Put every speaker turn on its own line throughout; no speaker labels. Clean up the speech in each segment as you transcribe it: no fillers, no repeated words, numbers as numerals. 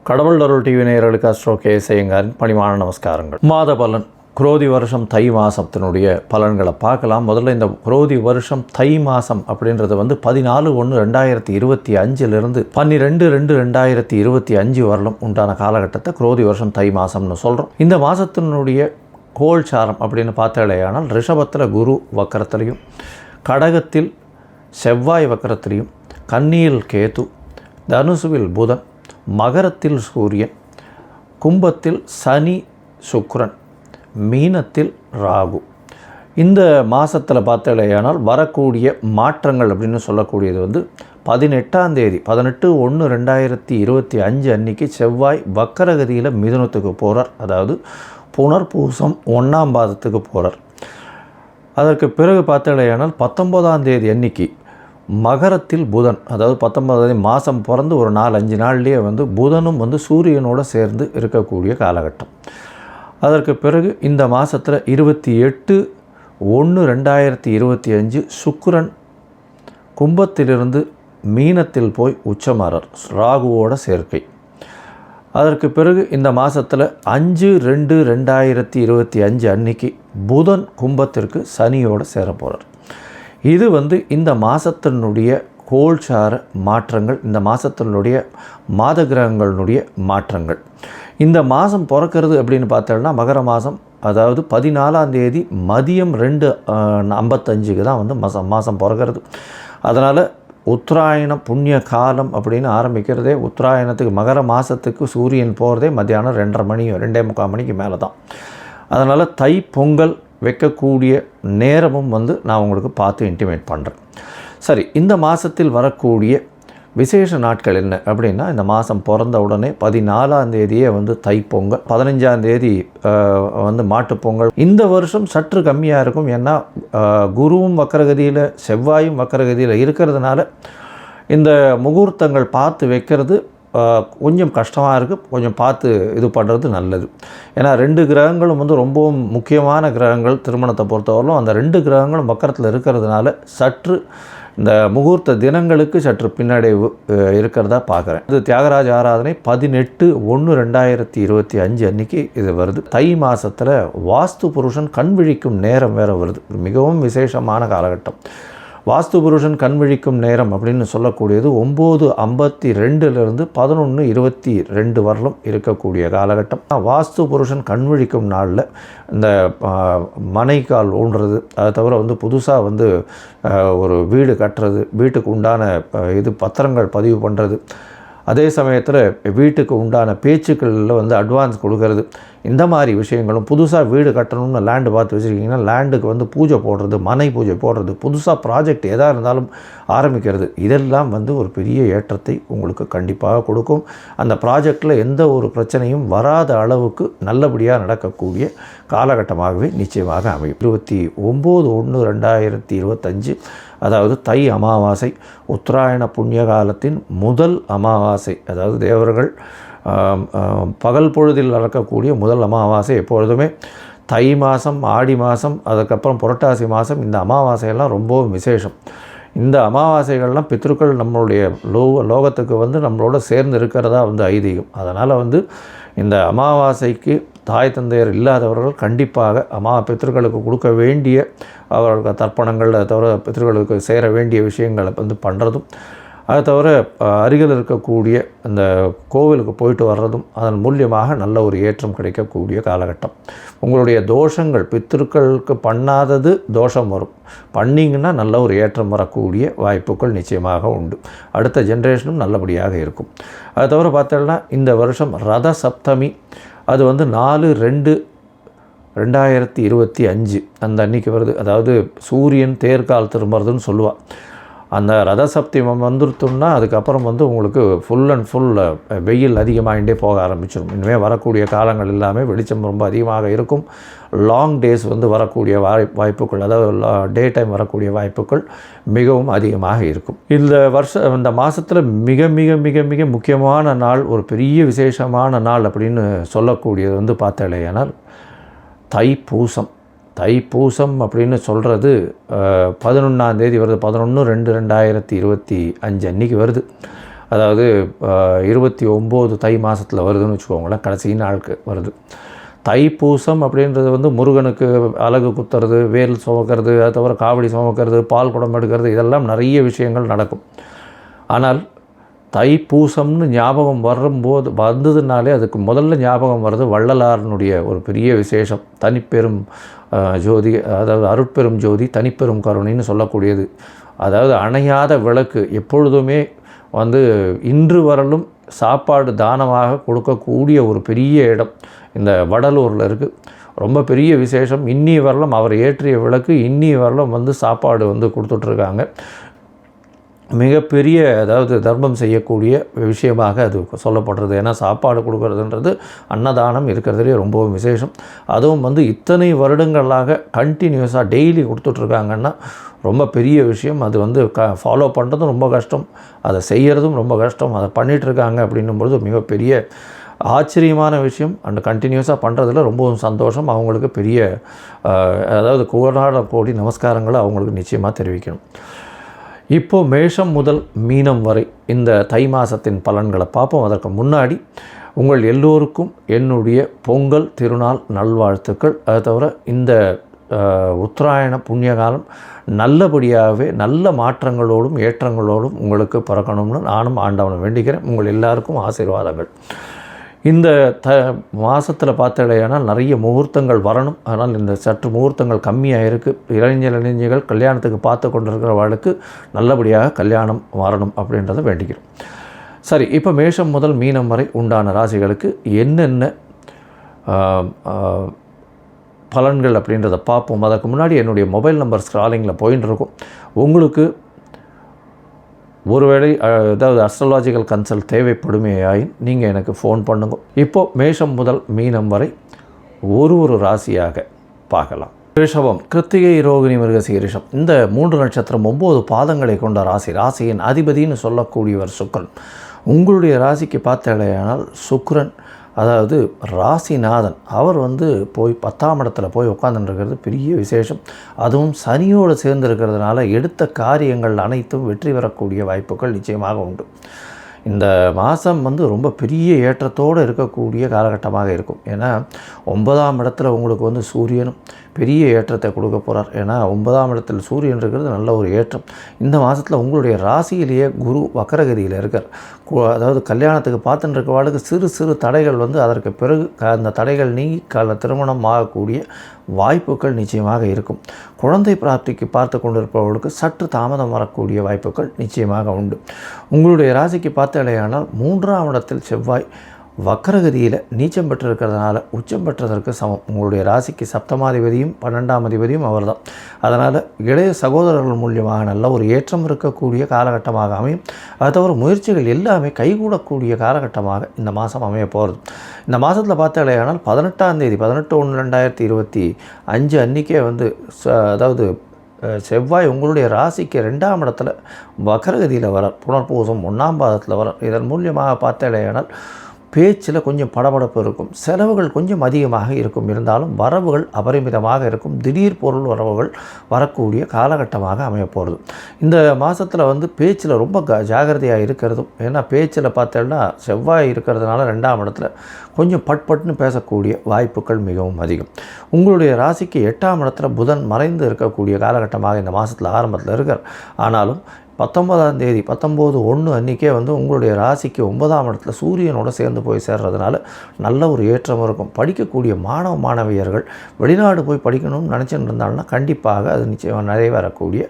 கடவுள் அருள் டிவி நேயர்களுக்கு astro KS ஐயங்காரின் பணிவான நமஸ்காரங்கள். மாத பலன் குரோதி வருஷம் தை மாதத்தினுடைய பலன்களை பார்க்கலாம். முதல்ல இந்த குரோதி வருஷம் தை மாதம் அப்படின்றது 14/1/2025 12/2/2025 வரலும் உண்டான காலகட்டத்தை குரோதி வருஷம் தை மாதம்னு சொல்கிறோம். இந்த மாதத்தினுடைய கோல்சாரம் அப்படின்னு பார்த்தாலேயானால் ரிஷபத்தில் குரு வக்கரத்திலையும், கடகத்தில் செவ்வாய் வக்கரத்திலையும், கன்னியில் கேது, தனுசுவில் புதன், மகரத்தில் சூரியன், கும்பத்தில் சனி சுக்கிரன், மீனத்தில் ராகு. இந்த மாதத்தில் பார்த்தாலேயானால் வரக்கூடிய மாற்றங்கள் அப்படின்னு சொல்லக்கூடியது 18ஆம் தேதி 18/1/2025 அன்றைக்கி செவ்வாய் வக்கரகதியில் மிதுனத்துக்கு போகிறார். அதாவது புனர்பூசம் 1ஆம் பாதத்துக்கு போகிறார். அதற்கு பிறகு பார்த்தாலேயானால் 19ஆம் தேதி அன்றைக்கி மகரத்தில் புதன், அதாவது 19ஆம் தேதி மாதம் பிறந்து ஒரு 4-5 நாள்லேயே புதனும் சூரியனோடு சேர்ந்து இருக்கக்கூடிய காலகட்டம். அதற்கு பிறகு இந்த மாதத்தில் 28/1/2025 சுக்கிரன் கும்பத்திலிருந்து மீனத்தில் போய் உச்சமாறார், ராகுவோட சேர்க்கை. அதற்கு பிறகு இந்த மாதத்தில் 5/2/2025 அன்னைக்கு புதன் கும்பத்திற்கு சனியோடு சேர போகிறார். இது இந்த மாதத்தினுடைய கோல்சார மாற்றங்கள், இந்த மாதத்தினுடைய மாத கிரகங்களினுடைய மாற்றங்கள். இந்த மாதம் பிறக்கிறது அப்படின்னு பார்த்தோம்னா மகர மாதம், அதாவது 14ஆம் தேதி மதியம் 2:55 தான் மாதம் பிறக்கிறது. அதனால் உத்தராயணம் புண்ணிய காலம் அப்படின்னு ஆரம்பிக்கிறதே உத்தராயணத்துக்கு மகர மாதத்துக்கு சூரியன் போகிறதே மத்தியானம் 2:30 மணிக்கு மேலே தான். அதனால் தை பொங்கல் வைக்கக்கூடிய நேரமும் நான் உங்களுக்கு பார்த்து இன்டிமேட் பண்ணுறேன். சரி, இந்த மாதத்தில் வரக்கூடிய விசேஷ நாட்கள் என்ன அப்படின்னா, இந்த மாதம் பிறந்த உடனே 14ஆம் தேதியே தைப்பொங்கல், 15ஆம் தேதி மாட்டுப்பொங்கல். இந்த வருஷம் சற்று கம்மியாக இருக்கும். ஏன்னா குருவும் வக்கரகதியில் செவ்வாயும் வக்கரகதியில் இருக்கிறதுனால இந்த முகூர்த்தங்கள் பார்த்து வைக்கிறது கொஞ்சம் கஷ்டமாக இருக்குது. கொஞ்சம் பார்த்து இது பண்ணுறது நல்லது. ஏன்னா 2 கிரகங்களும் ரொம்பவும் முக்கியமான கிரகங்கள் திருமணத்தை பொறுத்தவரையிலும். அந்த 2 கிரகங்களும் வக்கரத்தில் இருக்கிறதுனால சற்று இந்த முகூர்த்த தினங்களுக்கு சற்று பின்னடைவு இருக்கிறதா பார்க்குறேன். இது தியாகராஜ ஆராதனை 18/1/2025 அன்றைக்கி இது வருது. தை மாதத்தில் வாஸ்து புருஷன் கண் விழிக்கும் நேரம் வேறு வருது. மிகவும் விசேஷமான காலகட்டம். வாஸ்து புருஷன் கண் விழிக்கும் நேரம் அப்படின்னு சொல்லக்கூடியது 9:52 11:22 வரலும் இருக்கக்கூடிய காலகட்டம். வாஸ்து புருஷன் கண் விழிக்கும் நாளில் இந்த மனைக்கால் ஊன்றது, அதை தவிர புதுசாக ஒரு வீடு கட்டுறது, வீட்டுக்கு உண்டான பத்திரங்கள் பதிவு பண்ணுறது, அதே சமயத்தில் வீட்டுக்கு உண்டான பேச்சுக்களில் அட்வான்ஸ் கொடுக்கறது, இந்த மாதிரி விஷயங்களும், புதுசாக வீடு கட்டணும்னு லேண்டு பார்த்து வச்சுருக்கீங்கன்னா லேண்டுக்கு பூஜை போடுறது, மனை பூஜை போடுறது, புதுசாக ப்ராஜெக்ட் எதாக இருந்தாலும் ஆரம்பிக்கிறது, இதெல்லாம் ஒரு பெரிய ஏற்றத்தை உங்களுக்கு கண்டிப்பாக கொடுக்கும். அந்த ப்ராஜெக்டில் எந்த ஒரு பிரச்சனையும் வராத அளவுக்கு நல்லபடியாக நடக்கக்கூடிய காலகட்டமாகவே நிச்சயமாக அமையும். 29/1/2025 அதாவது தை அமாவாசை, உத்தராயண புண்ணிய காலத்தின் முதல் அமாவாசை. அதாவது தேவர்கள் பகல் பொழுதில் நடக்கக்கூடிய முதல் அமாவாசை. எப்பொழுதுமே தை மாதம், ஆடி மாதம், அதுக்கப்புறம் புரட்டாசி மாதம், இந்த அமாவாசையெல்லாம் ரொம்பவும் விசேஷம். இந்த அமாவாசைகள்லாம் பித்ருக்கள் நம்மளுடைய லோகத்துக்கு நம்மளோட சேர்ந்து இருக்கிறதா ஐதீகம். அதனால் இந்த அமாவாசைக்கு தாய் தந்தையர் இல்லாதவர்கள் கண்டிப்பாக பித்ருக்களுக்கு கொடுக்க வேண்டிய அவர்களுக்கு தர்ப்பணங்கள், அதை தவிர பித்ருக்களுக்கு சேர வேண்டிய விஷயங்களை பண்ணுறதும், அதை தவிர அருகில் இருக்கக்கூடிய அந்த கோவிலுக்கு போயிட்டு வர்றதும் அதன் மூலியமாக நல்ல ஒரு ஏற்றம் கிடைக்கக்கூடிய காலகட்டம். உங்களுடைய தோஷங்கள் பித்ருக்களுக்கு பண்ணாதது தோஷம் வரும், பண்ணிங்கன்னா நல்ல ஒரு ஏற்றம் வரக்கூடிய வாய்ப்புகள் நிச்சயமாக உண்டு. அடுத்த ஜென்ரேஷனும் நல்லபடியாக இருக்கும். அதை தவிர பார்த்தோம்னா இந்த வருஷம் ரத சப்தமி, அது 4/2/2025 அந்த அன்றைக்கி வருது. அதாவது சூரியன் தேர்கால் திரும்புறதுன்னு சொல்லுவாள். அந்த ரத சப்தமம் வந்துருத்தோம்னா அதுக்கப்புறம் உங்களுக்கு ஃபுல் அண்ட் ஃபுல் வெயில் அதிகமாகிட்டே போக ஆரம்பிச்சிடும். இனிமேல் வரக்கூடிய காலங்கள் எல்லாமே வெளிச்சம் ரொம்ப அதிகமாக இருக்கும். லாங் டேஸ் வரக்கூடிய வாய்ப்புகள், அதாவது டே டைம் வரக்கூடிய வாய்ப்புகள் மிகவும் அதிகமாக இருக்கும். இந்த மாதத்தில் மிக மிக மிக மிக முக்கியமான நாள், ஒரு பெரிய விசேஷமான நாள் அப்படின்னு சொல்லக்கூடியது பார்த்தாலேயானால் தைப்பூசம். தைப்பூசம் அப்படின்னு சொல்கிறது 11ஆம் தேதி வருது. 11/2/2025 அன்றைக்கி வருது. அதாவது 29 தை மாதத்தில் வருதுன்னு வச்சுக்கோங்களேன், கடைசி நாளுக்கு வருது. தைப்பூசம் அப்படின்றது வந்து முருகனுக்கு அலகு குத்துறது, வேல் சுமக்கிறது, அது தவிர காவடி சுமக்கிறது, பால் குடம் எடுக்கிறது, இதெல்லாம் நிறைய விஷயங்கள் நடக்கும். ஆனால் தைப்பூசம்னு ஞாபகம் வந்ததுனாலே அதுக்கு முதல்ல ஞாபகம் வர்றது வள்ளலாரனுடைய ஒரு பெரிய விசேஷம். தனிப்பெரும் ஜோதி, அதாவது அருட்பெரும் ஜோதி தனிப்பெரும் கருணைன்னு சொல்லக்கூடியது. அதாவது அணையாத விளக்கு எப்பொழுதுமே வந்து இன்று வரலும் சாப்பாடு தானமாக கொடுக்கக்கூடிய ஒரு பெரிய இடம் இந்த வடலூரில் இருக்குது. ரொம்ப பெரிய விசேஷம். இன்னி வரலும் அவர் ஏற்றிய விளக்கு இன்னி வரலும் வந்து சாப்பாடு வந்து கொடுத்துட்ருக்காங்க. மிகப்பெரிய அதாவது தர்மம் செய்யக்கூடிய விஷயமாக அது சொல்லப்படுறது. ஏன்னா சாப்பாடு கொடுக்கறதுன்றது அன்னதானம் இருக்கிறதுலே ரொம்பவும் விசேஷம். அதுவும் வந்து இத்தனை வருடங்களாக கண்டினியூஸாக டெய்லி கொடுத்துட்ருக்காங்கன்னா ரொம்ப பெரிய விஷயம். அது வந்து ஃபாலோ பண்ணுறதும் ரொம்ப கஷ்டம், அதை செய்கிறதும் ரொம்ப கஷ்டம். அதை பண்ணிகிட்ருக்காங்க அப்படின்னும்பொழுது மிகப்பெரிய ஆச்சரியமான விஷயம். அண்ட் கண்டினியூஸாக பண்ணுறதுல ரொம்பவும் சந்தோஷம். அவங்களுக்கு பெரிய அதாவது கோடி நமஸ்காரங்களை அவங்களுக்கு நிச்சயமாக தெரிவிக்கணும். இப்போது மேஷம் முதல் மீனம் வரை இந்த தை மாதத்தின் பலன்களை பார்ப்போம். அதற்கு முன்னாடி உங்கள் எல்லோருக்கும் என்னுடைய பொங்கல் திருநாள் நல்வாழ்த்துக்கள். அது தவிர இந்த உத்தராயண புண்ணியகாலம் நல்லபடியாகவே நல்ல மாற்றங்களோடும் ஏற்றங்களோடும் உங்களுக்கு பிறக்கணும்னு நானும் ஆண்டவனை வேண்டிக்கிறேன். உங்கள் எல்லாருக்கும் ஆசீர்வாதங்கள். இந்த மாதத்தில் பார்த்தலையானால் நிறைய முகூர்த்தங்கள் வரணும். ஆனால் இந்த சற்று முகூர்த்தங்கள் கம்மியாக இருக்குது. இளைஞர்கள் கல்யாணத்துக்கு பார்த்து கொண்டிருக்கிறவர்களுக்கு நல்லபடியாக கல்யாணம் வரணும் அப்படின்றத வேண்டிக்கிறோம். சரி, இப்போ மேஷம் முதல் மீனம் வரை உண்டான ராசிகளுக்கு என்னென்ன பலன்கள் அப்படின்றத பார்ப்போம். அதற்கு முன்னாடி என்னுடைய மொபைல் நம்பர் ஸ்க்ராலிங்கில் போயின்னு இருக்கும். உங்களுக்கு ஒருவேளை ஏதாவது அஸ்ட்ராலாஜிக்கல் கன்சல்ட் தேவைப்படுமேயாயின் நீங்கள் எனக்கு ஃபோன் பண்ணுங்க. இப்போது மேஷம் முதல் மீனம் வரை ஒரு ராசியாக பார்க்கலாம். ரிஷபம், கிருத்திகை, ரோகிணி, மிருகசீரிஷம் இந்த 3 நட்சத்திரம் 9 பாதங்களை கொண்ட ராசி. ராசியின் அதிபதினு சொல்லக்கூடியவர் சுக்கிரன். உங்களுடைய ராசிக்கு பார்த்தேனால் சுக்கிரன் அதாவது ராசிநாதன் அவர் வந்து போய் 10ஆம் இடத்துல போய் உட்காந்துருக்கிறது பெரிய விசேஷம். அதுவும் சனியோடு சேர்ந்துருக்கிறதுனால எடுத்த காரியங்கள் அனைத்தும் வெற்றி பெறக்கூடிய வாய்ப்புகள் நிச்சயமாக உண்டு. இந்த மாதம் வந்து ரொம்ப பெரிய ஏற்றத்தோடு இருக்கக்கூடிய காலகட்டமாக இருக்கும். ஏன்னா 9ஆம் இடத்துல உங்களுக்கு வந்து சூரியனும் பெரிய ஏற்றத்தை கொடுக்க போகிறார். ஏன்னா 9ஆம் இடத்தில் சூரியன் இருக்கிறது நல்ல ஒரு ஏற்றம். இந்த மாதத்தில் உங்களுடைய ராசியிலேயே குரு வக்கரகதியில் இருக்கார். அதாவது கல்யாணத்துக்கு பார்த்துட்டு இருக்கவாளுக்கு சிறு சிறு தடைகள் வந்து அதற்கு பிறகு அந்த தடைகள் நீங்கி திருமணம் ஆகக்கூடிய வாய்ப்புகள் நிச்சயமாக இருக்கும். குழந்தை பிராப்திக்கு பார்த்து கொண்டிருப்பவர்களுக்கு சற்று தாமதம் வரக்கூடிய வாய்ப்புகள் நிச்சயமாக உண்டு. உங்களுடைய ராசிக்கு பார்த்தாலேயானால் 3ஆம் இடத்தில் செவ்வாய் வக்கரகதியில் நீச்சம் பெற்றிருக்கிறதுனால உச்சம் பெற்றதற்கு சமம். உங்களுடைய ராசிக்கு சப்தமாதிபதியும் 12ஆம் அதிபதியும் அவர் தான். அதனால் இளைய சகோதரர்கள் மூலியமாக நல்ல ஒரு ஏற்றம் இருக்கக்கூடிய காலகட்டமாக அமையும். அது தவிர முயற்சிகள் எல்லாமே கைகூடக்கூடிய காலகட்டமாக இந்த மாதம் அமைய போகிறது. இந்த மாதத்தில் பார்த்தாலேயானால் 18ஆம் தேதி 18/1/2025 அன்றைக்கே வந்து அதாவது செவ்வாய் உங்களுடைய ராசிக்கு 2ஆம் இடத்துல வக்கரகதியில் வரார். புனர்பூசம் 1ஆம் பாதத்தில் வரார். இதன் மூலியமாக பார்த்தாலேயானால் பேச்சில் கொஞ்சம் படபடப்பு இருக்கும். செலவுகள் கொஞ்சம் அதிகமாக இருக்கும். இருந்தாலும் வரவுகள் அபரிமிதமாக இருக்கும். திடீர் பொருள் வரவுகள் வரக்கூடிய காலகட்டமாக அமையப்போகிறது. இந்த மாதத்தில் வந்து பேச்சில் ரொம்ப ஜாகிரதையாக இருக்கிறதும். ஏன்னா பேச்சில் பார்த்தோன்னா செவ்வாய் இருக்கிறதுனால 2ஆம் இடத்துல கொஞ்சம் பட்பட்னு பேசக்கூடிய வாய்ப்புகள் மிகவும் அதிகம். உங்களுடைய ராசிக்கு 8ஆம் இடத்துல புதன் மறைந்து இருக்கக்கூடிய காலகட்டமாக இந்த மாதத்தில் ஆரம்பத்தில் இருக்கார். ஆனாலும் 19ஆம் தேதி 19/1 அன்றைக்கே வந்து உங்களுடைய ராசிக்கு 9ஆம் இடத்துல சூரியனோடு சேர்ந்து போய் சேர்றதுனால நல்ல ஒரு ஏற்றம் இருக்கும். படிக்கக்கூடிய மாணவியர்கள் வெளிநாடு போய் படிக்கணும்னு நினச்சிட்டு இருந்தாங்கன்னா கண்டிப்பாக அது நிச்சயமாக நிறைவேறக்கூடிய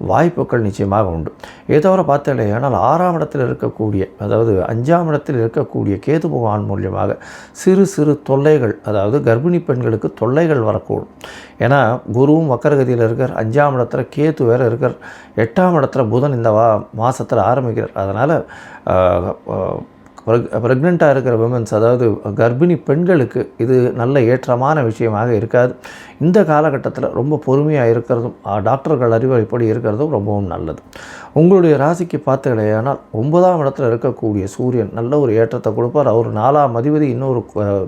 வாய்ப்புகள் நிச்சயமாக உண்டு. இதை தவிர பார்த்தேனால் 6ஆம் இடத்தில் இருக்கக்கூடிய அதாவது 5ஆம் இடத்தில் இருக்கக்கூடிய கேது பகவான் மூலியமாக சிறு சிறு தொல்லைகள், அதாவது கர்ப்பிணி பெண்களுக்கு தொல்லைகள் வரக்கூடும். ஏன்னா குருவும் வக்கரகதியில் இருக்கார். 5ஆம் இடத்துல கேது வேறு இருக்கார். 8ஆம் இடத்துல புதன் இந்த மாதத்தில் ஆரம்பிக்கிறார். அதனால் ப்ரெக்னெண்ட்டாக இருக்கிற விமன்ஸ், அதாவது கர்ப்பிணி பெண்களுக்கு இது நல்ல ஏற்றமான விஷயமாக இருக்காது. இந்த காலகட்டத்தில் ரொம்ப பொறுமையாக இருக்கிறதும் டாக்டர்கள் அறிவுரைப்படி இருக்கிறதும் ரொம்பவும் நல்லது. உங்களுடைய ராசிக்கு பார்த்தீங்களேயானால் 9ஆம் இடத்துல இருக்கக்கூடிய சூரியன் நல்ல ஒரு ஏற்றத்தை கொடுப்பார். அவர் 4ஆம் அதிபதி இன்னொரு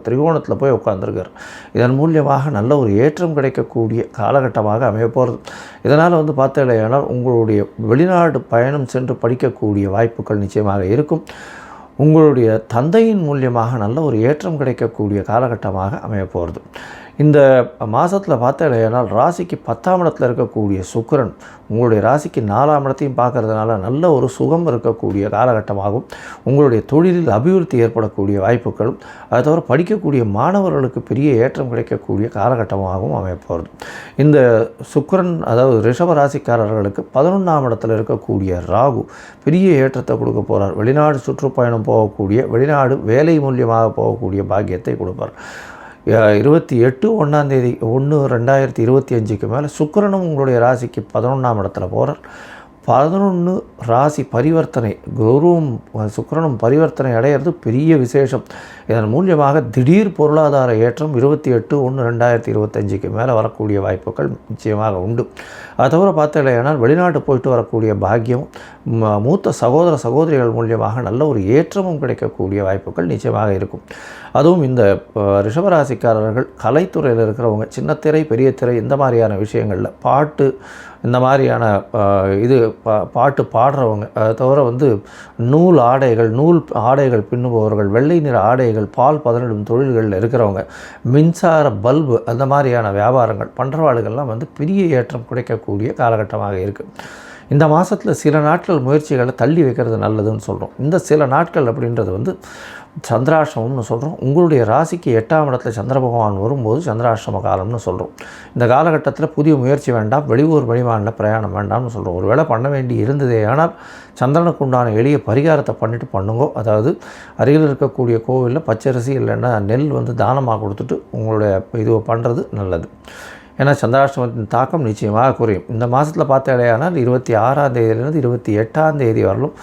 திரிகோணத்தில் போய் உட்காந்துருக்கார். இதன் மூலியமாக நல்ல ஒரு ஏற்றம் கிடைக்கக்கூடிய காலகட்டமாக அமைய போகிறது. இதனால் பார்த்தீங்களேயானால் உங்களுடைய வெளிநாடு பயணம் சென்று படிக்கக்கூடிய வாய்ப்புகள் நிச்சயமாக இருக்கும். உங்களுடைய தந்தையின் மூலியமாக நல்ல ஒரு ஏற்றம் கிடைக்கக்கூடிய காலகட்டமாக அமைய போகிறது. இந்த மாதத்தில் பார்த்தீங்கன்னா ராசிக்கு 10ஆம் இடத்துல இருக்கக்கூடிய சுக்கிரன் உங்களுடைய ராசிக்கு 4ஆம் இடத்தையும் பார்க்கறதுனால நல்ல ஒரு சுகம் இருக்கக்கூடிய காலகட்டமாகும். உங்களுடைய தொழிலில் அபிவிருத்தி ஏற்படக்கூடிய வாய்ப்புகளும், அதை தவிர படிக்கக்கூடிய மாணவர்களுக்கு பெரிய ஏற்றம் கிடைக்கக்கூடிய காலகட்டமாகவும் அமையப்போகிறது. இந்த சுக்கிரன், அதாவது ரிஷப ராசிக்காரர்களுக்கு 11ஆம் இடத்துல இருக்கக்கூடிய ராகு பெரிய ஏற்றத்தை கொடுக்க போகிறார். வெளிநாடு சுற்றுப்பயணம் போகக்கூடிய, வெளிநாடு வேலை மூலியமாக போகக்கூடிய பாக்கியத்தை கொடுப்பார். 28/1/2025 மேலே சுக்கிரனும் உங்களுடைய ராசிக்கு 11ஆம் இடத்துல போகிறார். 11 ராசி பரிவர்த்தனை, குருவும் சுக்கிரனும் பரிவர்த்தனை அடையிறது பெரிய விசேஷம். இதன் மூலியமாக திடீர் பொருளாதார ஏற்றம் 28/1/2025 மேலே வரக்கூடிய வாய்ப்புகள் நிச்சயமாக உண்டு. அது தவிர பார்த்தீங்கன்னா வெளிநாட்டு போயிட்டு வரக்கூடிய பாக்கியம், மூத்த சகோதர சகோதரிகள் மூலியமாக நல்ல ஒரு ஏற்றமும் கிடைக்கக்கூடிய வாய்ப்புகள் நிச்சயமாக இருக்கும். அதுவும் இந்த ரிஷபராசிக்காரர்கள் கலைத்துறையில் இருக்கிறவங்க, சின்ன திரை பெரிய திரை இந்த மாதிரியான விஷயங்களில் பாட்டு, இந்த மாதிரியான பாட்டு பாடுறவங்க, அதை தவிர நூல் ஆடைகள் பின்னுபவர்கள், வெள்ளை நிற ஆடைகள், பால் பதனிடும் தொழில்களில் இருக்கிறவங்க, மின்சார பல்பு அந்த மாதிரியான வியாபாரங்கள் பண்ணுறவாளுகள்லாம் பெரிய ஏற்றம் கிடைக்கக்கூடிய காலகட்டமாக இருக்குது. இந்த மாதத்தில் சில நாட்கள் முயற்சிகளை தள்ளி வைக்கிறது நல்லதுன்னு சொல்கிறோம். இந்த சில நாட்கள் அப்படின்றது சந்திராஷ்டமம்னு சொல்கிறோம். உங்களுடைய ராசிக்கு 8ஆம் இடத்துல சந்திர பகவான் வரும்போது சந்திராஷ்டம காலம்னு சொல்கிறோம். இந்த காலகட்டத்தில் புதிய முயற்சி வேண்டாம், வெளியூர் வெளிமாநில பிரயாணம் வேண்டாம்னு சொல்கிறோம். ஒரு வேளை பண்ண வேண்டி இருந்ததே ஆனால் சந்திரனுக்கு உண்டான எளிய பரிகாரத்தை பண்ணிவிட்டு பண்ணுங்கோ. அதாவது அருகில் இருக்கக்கூடிய கோவிலில் பச்சரிசி இல்லைன்னா நெல் தானமாக கொடுத்துட்டு உங்களுடைய இது பண்ணுறது நல்லது. ஏன்னா சந்திராஷ்டமத்தின் தாக்கம் நிச்சயமாக குறையும். இந்த மாதத்தில் பார்த்தேனால் 26ஆம் தேதியிலிருந்து 28ஆம் தேதி வரலும்,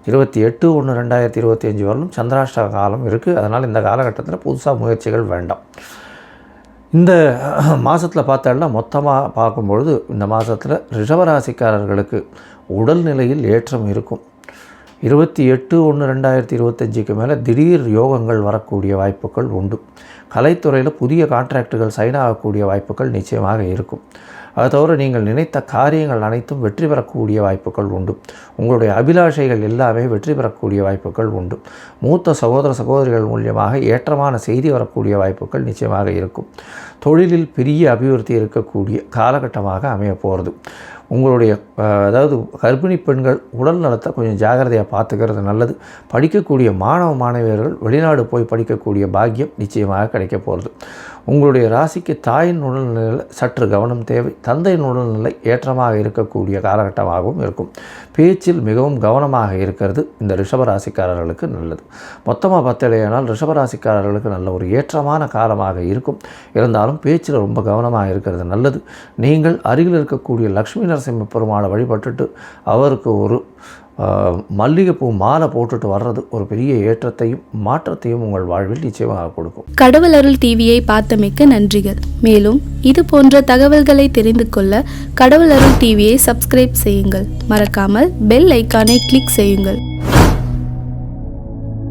28/1/2025 வரலும் சந்திராஷ்டம காலம் இருக்குது. அதனால் இந்த காலகட்டத்தில் புதுசாக முயற்சிகள் வேண்டாம். இந்த மாதத்தில் பார்த்தோம்னா மொத்தமாக பார்க்கும்பொழுது இந்த மாதத்தில் ரிஷபராசிக்காரர்களுக்கு உடல்நிலையில் ஏற்றம் இருக்கும். 28/1/2025 மேலே திடீர் யோகங்கள் வரக்கூடிய வாய்ப்புகள் உண்டு. கலைத்துறையில் புதிய கான்ட்ராக்டுகள் சைன் ஆகக்கூடிய வாய்ப்புகள் நிச்சயமாக இருக்கும். அதை தவிர நீங்கள் நினைத்த காரியங்கள் அனைத்தும் வெற்றி பெறக்கூடிய வாய்ப்புகள் உண்டு. உங்களுடைய அபிலாஷைகள் எல்லாமே வெற்றி பெறக்கூடிய வாய்ப்புகள் உண்டு. மூத்த சகோதர சகோதரிகள் மூலியமாக ஏற்றமான செய்தி வரக்கூடிய வாய்ப்புகள் நிச்சயமாக இருக்கும். தொழிலில் பெரிய அபிவிருத்தி இருக்கக்கூடிய காலகட்டமாக அமைய போகிறது. உங்களுடைய அதாவது கர்ப்பிணி பெண்கள் உடல் நலத்தை கொஞ்சம் ஜாகிரதையாக பார்த்துக்கிறது நல்லது. படிக்கக்கூடிய மாணவ மாணவியர்கள் வெளிநாடு போய் படிக்கக்கூடிய பாக்கியம் நிச்சயமாக கிடைக்க போகிறது. உங்களுடைய ராசிக்கு தாயின் உடல்நிலையில் சற்று கவனம் தேவை. தந்தையின் உடல்நிலை ஏற்றமாக இருக்கக்கூடிய காலகட்டமாகவும் இருக்கும். பேச்சில் மிகவும் கவனமாக இருக்கிறது இந்த ரிஷபராசிக்காரர்களுக்கு நல்லது. மொத்தமாக பார்த்தலையானால் ரிஷபராசிக்காரர்களுக்கு நல்ல ஒரு ஏற்றமான காலமாக இருக்கும். இருந்தாலும் பேச்சில் ரொம்ப கவனமாக இருக்கிறது நல்லது. நீங்கள் அருகில் இருக்கக்கூடிய லக்ஷ்மி நரசிம்ம பெருமாளை வழிபட்டுட்டு அவருக்கு ஒரு மல்லிகைப்பூ மாலை போட்டுட்டு வர்றது ஒரு பெரிய ஏற்றத்தையும் மாற்றத்தையும் உங்கள் வாழ்வில் நிச்சயமாக கொடுக்கும்.
கடவுள் அருள் டிவியை பார்த்தமைக்கு நன்றிகள். மேலும் இது போன்ற தகவல்களை தெரிந்து கொள்ள கடவுள் அருள் டிவியை சப்ஸ்கிரைப் செய்யுங்கள். மறக்காமல் பெல் ஐக்கானை கிளிக் செய்யுங்கள்.